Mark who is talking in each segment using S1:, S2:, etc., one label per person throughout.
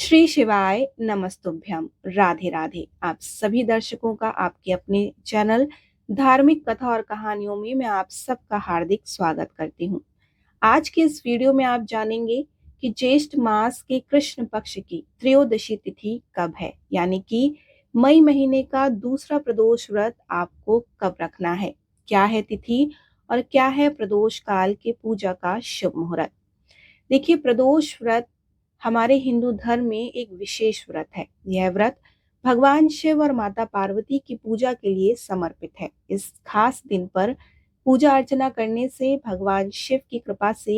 S1: श्री शिवाय नमस्तुभ्यम। राधे राधे। आप सभी दर्शकों का आपके अपने चैनल धार्मिक कथा और कहानियों में मैं आप सबका हार्दिक स्वागत करती हूँ। आज के इस वीडियो में आप जानेंगे कि ज्येष्ठ मास के कृष्ण पक्ष की त्रयोदशी तिथि कब है, यानी कि मई महीने का दूसरा प्रदोष व्रत आपको कब रखना है, क्या है तिथि और क्या है प्रदोष काल के पूजा का शुभ मुहूर्त। देखिए, प्रदोष व्रत हमारे हिंदू धर्म में एक विशेष व्रत है। यह व्रत भगवान शिव और माता पार्वती की पूजा के लिए समर्पित है। इस खास दिन पर पूजा अर्चना करने से भगवान शिव की कृपा से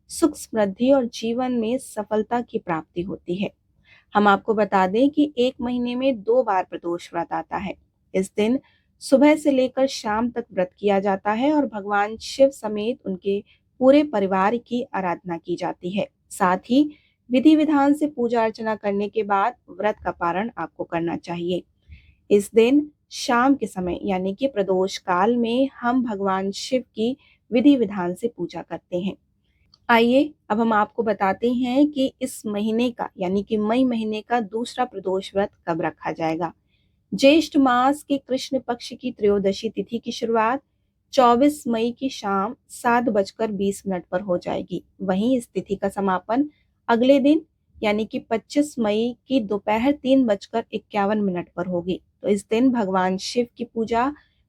S1: सुख समृद्धि और जीवन में सफलता की प्राप्ति होती है। हम आपको बता दें कि एक महीने में 2 बार प्रदोष व्रत आता है। इस दिन सुबह से लेकर शाम तक व्रत किया जाता है और भगवान शिव समेत उनके पूरे परिवार की आराधना की जाती है। साथ ही विधि विधान से पूजा अर्चना करने के बाद व्रत का पारण आपको करना चाहिए। इस दिन शाम के समय यानी कि प्रदोष काल में हम भगवान शिव की विधि विधान से पूजा करते हैं। आइए अब हम आपको बताते हैं कि इस महीने का यानी कि मई महीने का दूसरा प्रदोष व्रत कब रखा जाएगा। ज्येष्ठ मास के कृष्ण पक्ष की त्रयोदशी तिथि की शुरुआत 24 मई की शाम 7:20 पर हो जाएगी। वहीं इस तिथि का समापन अगले दिन यानी कि 25 मई की दोपहर 3:51 पर होगी। तो इस दिन भगवान शिव की पूजा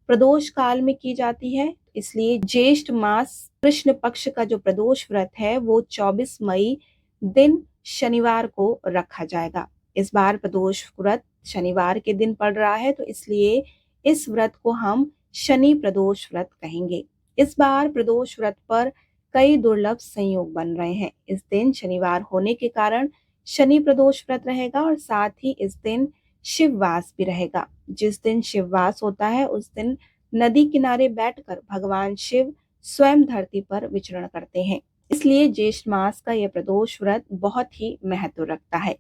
S1: प्रदोष काल में की जाती है, इसलिए ज्येष्ठ मास कृष्ण पक्ष का जो प्रदोष व्रत है वो 24 मई दिन शनिवार को रखा जाएगा। इस बार प्रदोष व्रत शनिवार के दिन पड़ रहा है, तो इसलिए इस व्रत को हम शनि प्रदोष व्रत कहेंगे। इस बार प्रदोष व्रत पर कई दुर्लभ संयोग बन रहे हैं। इस दिन शनिवार होने के कारण शनि प्रदोष व्रत रहेगा और साथ ही इस दिन शिववास भी रहेगा। जिस दिन शिववास होता है उस दिन नदी किनारे बैठकर भगवान शिव स्वयं धरती पर विचरण करते हैं। इसलिए ज्येष्ठ मास का यह प्रदोष व्रत बहुत ही महत्व रखता है।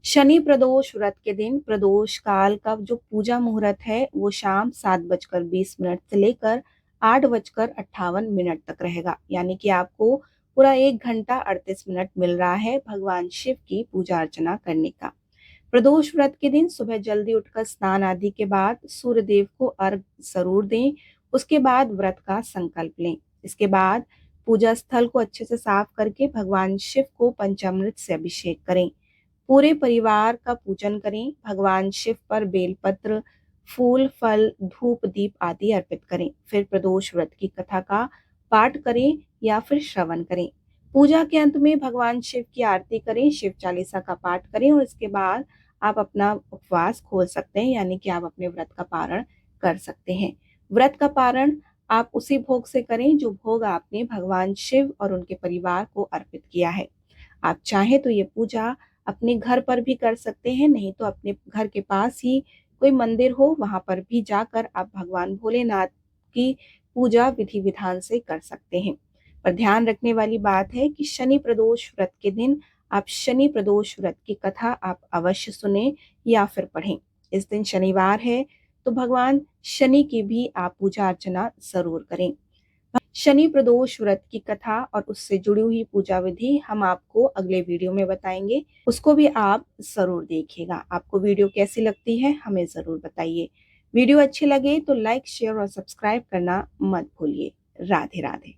S1: शनि प्रदोष व्रत के दिन प्रदोष काल का जो पूजा मुहूर्त है वो शाम 7:20 से लेकर 8:58 तक रहेगा, यानी कि आपको पूरा 1 घंटा 38 मिनट मिल रहा है भगवान शिव की पूजा अर्चना करने का। प्रदोष व्रत के दिन सुबह जल्दी उठकर स्नान आदि के बाद सूर्य देव को अर्घ जरूर दें। उसके बाद व्रत का संकल्प लें। इसके बाद पूजा स्थल को अच्छे से साफ करके भगवान शिव को पंचामृत से अभिषेक करें। पूरे परिवार का पूजन करें। भगवान शिव पर बेलपत्र, फूल, फल, धूप, दीप आदि अर्पित करें। फिर प्रदोष व्रत की कथा का पाठ करें या फिर श्रवण करें। पूजा के अंत में भगवान शिव की आरती करें, शिव चालीसा का पाठ करें और इसके बाद आप अपना उपवास खोल सकते हैं, यानी कि आप अपने व्रत का पारण कर सकते हैं। व्रत का पारण आप उसी भोग से करें जो भोग आपने भगवान शिव और उनके परिवार को अर्पित किया है। आप चाहें तो ये पूजा अपने घर पर भी कर सकते हैं, नहीं तो अपने घर के पास ही कोई मंदिर हो वहां पर भी जाकर आप भगवान भोलेनाथ की पूजा विधि विधान से कर सकते हैं। पर ध्यान रखने वाली बात है कि शनि प्रदोष व्रत के दिन आप शनि प्रदोष व्रत की कथा आप अवश्य सुने या फिर पढ़ें। इस दिन शनिवार है तो भगवान शनि की भी आप पूजा अर्चना जरूर करें। शनि प्रदोष व्रत की कथा और उससे जुड़ी हुई पूजा विधि हम आपको अगले वीडियो में बताएंगे, उसको भी आप जरूर देखिएगा। आपको वीडियो कैसी लगती है हमें जरूर बताइए। वीडियो अच्छी लगे तो लाइक, शेयर और सब्सक्राइब करना मत भूलिए। राधे राधे।